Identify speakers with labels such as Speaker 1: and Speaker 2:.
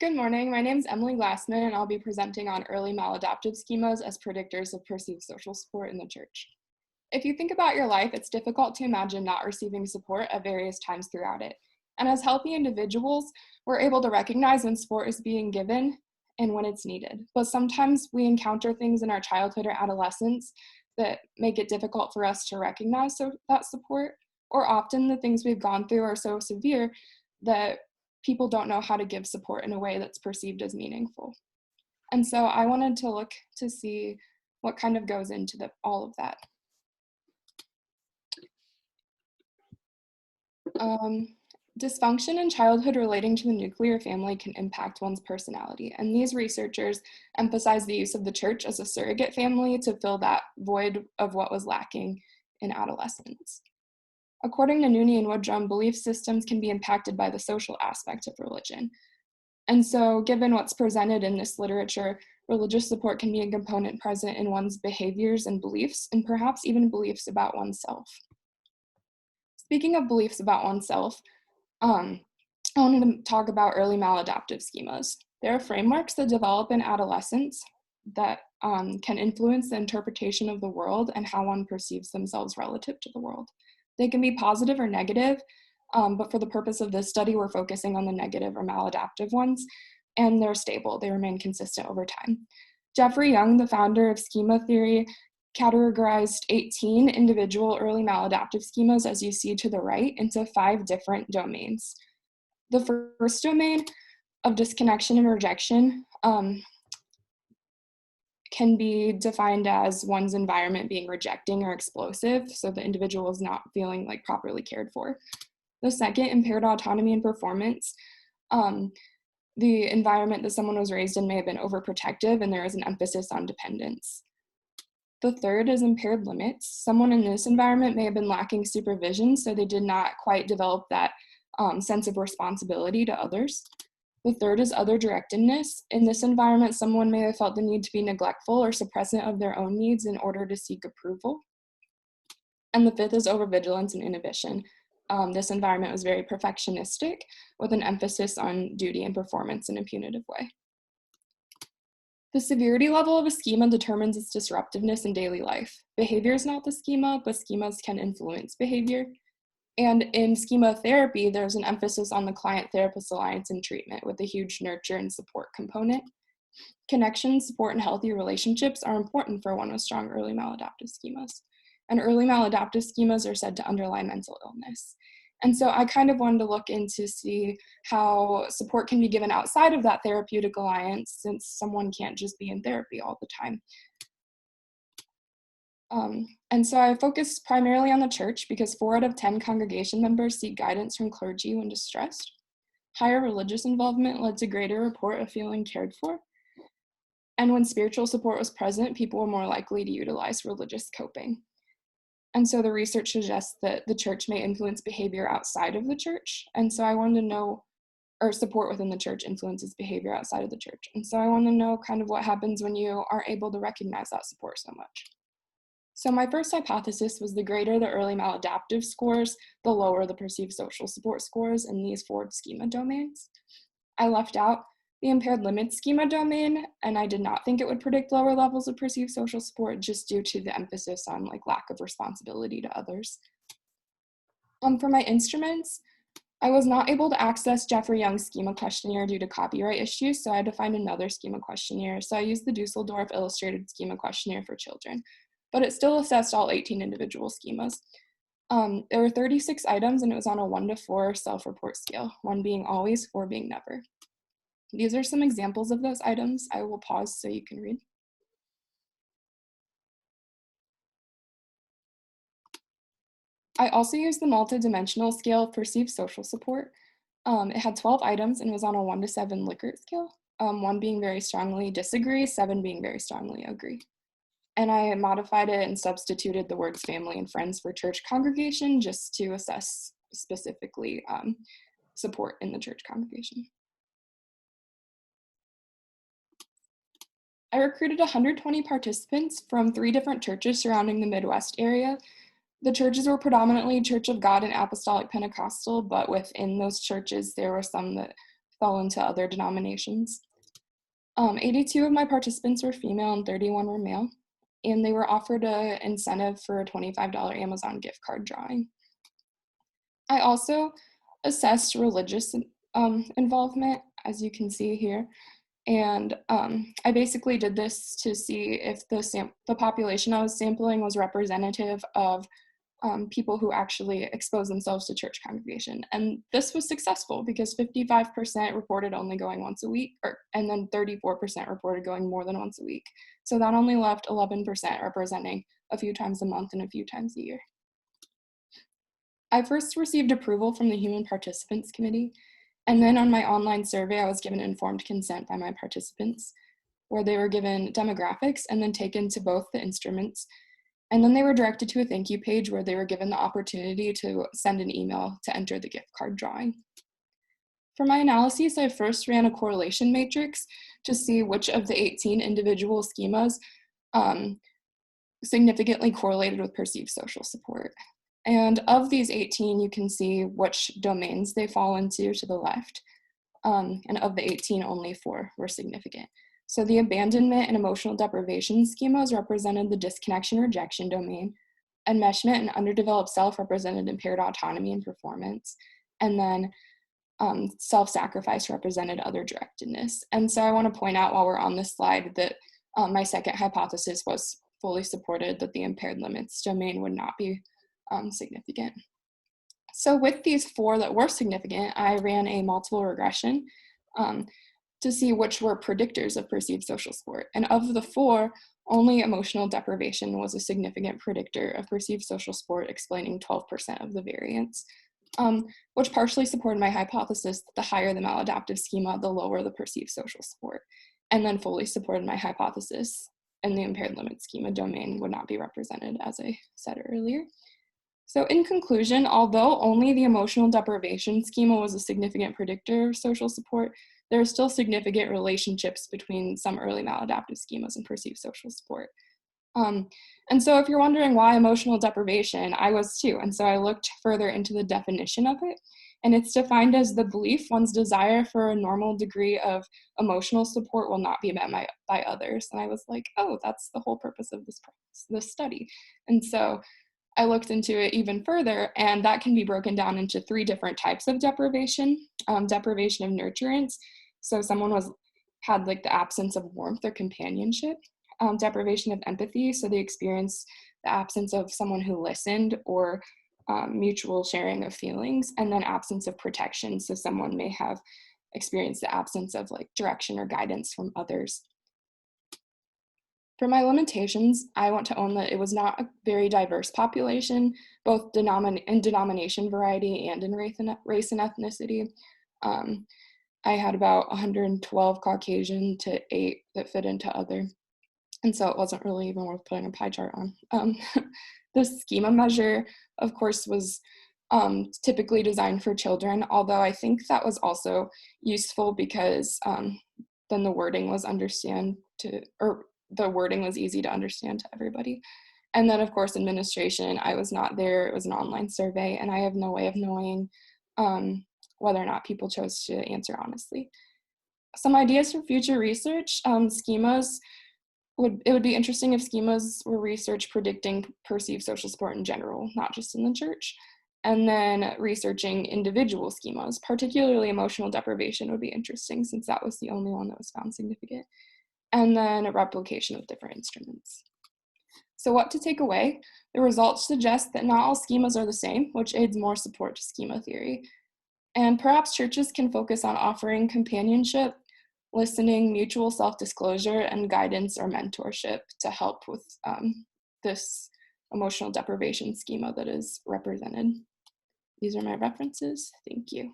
Speaker 1: Good morning, my name is Emily Glassman, and I'll be presenting on early maladaptive schemas as predictors of perceived social support in the church. If you think about your life, it's difficult to imagine not receiving support at various times throughout it. And as healthy individuals, we're able to recognize when support is being given and when it's needed. But sometimes we encounter things in our childhood or adolescence that make it difficult for us to recognize that support, or often the things we've gone through are so severe that people don't know how to give support in a way that's perceived as meaningful. And so I wanted to look to see what kind of goes into all of that. Dysfunction in childhood relating to the nuclear family can impact one's personality, and these researchers emphasize the use of the church as a surrogate family to fill that void of what was lacking in adolescence. According to Nooney and Woodrum, belief systems can be impacted by the social aspect of religion. And so, given what's presented in this literature, religious support can be a component present in one's behaviors and beliefs, and perhaps even beliefs about oneself. Speaking of beliefs about oneself, I wanted to talk about early maladaptive schemas. There are frameworks that develop in adolescence that can influence the interpretation of the world and how one perceives themselves relative to the world. They can be positive or negative, but for the purpose of this study, we're focusing on the negative or maladaptive ones, and they're stable. They remain consistent over time. Jeffrey Young, the founder of schema theory, categorized 18 individual early maladaptive schemas, as you see to the right, into 5 different domains. The first domain of disconnection and rejection can be defined as one's environment being rejecting or explosive, so the individual is not feeling like properly cared for. The second, impaired autonomy and performance. The environment that someone was raised in may have been overprotective, and there is an emphasis on dependence. The third is impaired limits. Someone in this environment may have been lacking supervision, so they did not quite develop that sense of responsibility to others. The third is other directedness. In this environment, someone may have felt the need to be neglectful or suppressant of their own needs in order to seek approval. And the fifth is overvigilance and inhibition. This environment was very perfectionistic with an emphasis on duty and performance in a punitive way. The severity level of a schema determines its disruptiveness in daily life. Behavior is not the schema, but schemas can influence behavior. And in schema therapy, there's an emphasis on the client-therapist alliance and treatment with a huge nurture and support component. Connection, support, and healthy relationships are important for one with strong early maladaptive schemas. And early maladaptive schemas are said to underlie mental illness. And so I kind of wanted to look into see how support can be given outside of that therapeutic alliance, since someone can't just be in therapy all the time. And so I focused primarily on the church because 4 out of 10 congregation members seek guidance from clergy when distressed. Higher religious involvement led to greater report of feeling cared for. And when spiritual support was present, people were more likely to utilize religious coping. And so the research suggests that the church may influence behavior outside of the church. And so I wanted to know, or support within the church influences behavior outside of the church. And so I want to know kind of what happens when you are able to recognize that support so much. So my first hypothesis was the greater the early maladaptive scores, the lower the perceived social support scores in these 4 schema domains. I left out the impaired limits schema domain, and I did not think it would predict lower levels of perceived social support just due to the emphasis on lack of responsibility to others. For my instruments, I was not able to access Jeffrey Young's schema questionnaire due to copyright issues, so I had to find another schema questionnaire. So I used the Dusseldorf Illustrated Schema Questionnaire for Children, but it still assessed all 18 individual schemas. There were 36 items, and it was on a 1 to 4 self-report scale, 1 being always, 4 being never. These are some examples of those items. I will pause so you can read. I also used the multidimensional scale of perceived social support. It had 12 items and was on a 1 to 7 Likert scale, 1 being very strongly disagree, 7 being very strongly agree. And I modified it and substituted the words family and friends for church congregation just to assess specifically support in the church congregation. I recruited 120 participants from 3 different churches surrounding the Midwest area. The churches were predominantly Church of God and Apostolic Pentecostal, but within those churches, there were some that fell into other denominations. 82 of my participants were female and 31 were male, and they were offered an incentive for a $25 Amazon gift card drawing. I also assessed religious involvement, as you can see here, and I basically did this to see if the population I was sampling was representative of people who actually expose themselves to church congregation. And this was successful because 55% reported only going once a week, and then 34% reported going more than once a week. So that only left 11% representing a few times a month and a few times a year. I first received approval from the Human Participants Committee, and then on my online survey, I was given informed consent by my participants, where they were given demographics and then taken to both the instruments. And then they were directed to a thank you page where they were given the opportunity to send an email to enter the gift card drawing. For my analyses, I first ran a correlation matrix to see which of the 18 individual schemas significantly correlated with perceived social support. And of these 18, you can see which domains they fall into to the left. And of the 18, only 4 were significant. So the abandonment and emotional deprivation schemas represented the disconnection rejection domain. Enmeshment and underdeveloped self represented impaired autonomy and performance. And then self-sacrifice represented other directedness. And so I want to point out while we're on this slide that my second hypothesis was fully supported, that the impaired limits domain would not be significant. So with these 4 that were significant, I ran a multiple regression to see which were predictors of perceived social support. And of the 4, only emotional deprivation was a significant predictor of perceived social support, explaining 12% of the variance, which partially supported my hypothesis that the higher the maladaptive schema, the lower the perceived social support, and then fully supported my hypothesis and the impaired limit schema domain would not be represented, as I said earlier. So in conclusion, although only the emotional deprivation schema was a significant predictor of social support, there are still significant relationships between some early maladaptive schemas and perceived social support. And so if you're wondering why emotional deprivation, I was too. And so I looked further into the definition of it, and it's defined as the belief one's desire for a normal degree of emotional support will not be met by others. And I was like, oh, that's the whole purpose of this study. And so I looked into it even further, and that can be broken down into 3 different types of deprivation. Deprivation of nurturance, so someone had like the absence of warmth or companionship. Deprivation of empathy, so they experienced the absence of someone who listened or mutual sharing of feelings. And then absence of protection, so someone may have experienced the absence of like direction or guidance from others. For my limitations, I want to own that it was not a very diverse population, both in denomination variety and in race and ethnicity. I had about 112 Caucasian to 8 that fit into other. And so it wasn't really even worth putting a pie chart on. The schema measure, of course, was typically designed for children, although I think that was also useful because then the wording was the wording was easy to understand to everybody. And then, of course, administration, I was not there. It was an online survey, and I have no way of knowing whether or not people chose to answer honestly. Some ideas for future research, schemas. It would be interesting if schemas were research predicting perceived social support in general, not just in the church. And then researching individual schemas, particularly emotional deprivation, would be interesting since that was the only one that was found significant. And then a replication of different instruments. So what to take away? The results suggest that not all schemas are the same, which aids more support to schema theory. And perhaps churches can focus on offering companionship, listening, mutual self-disclosure, and guidance or mentorship to help with this emotional deprivation schema that is represented. These are my references. Thank you.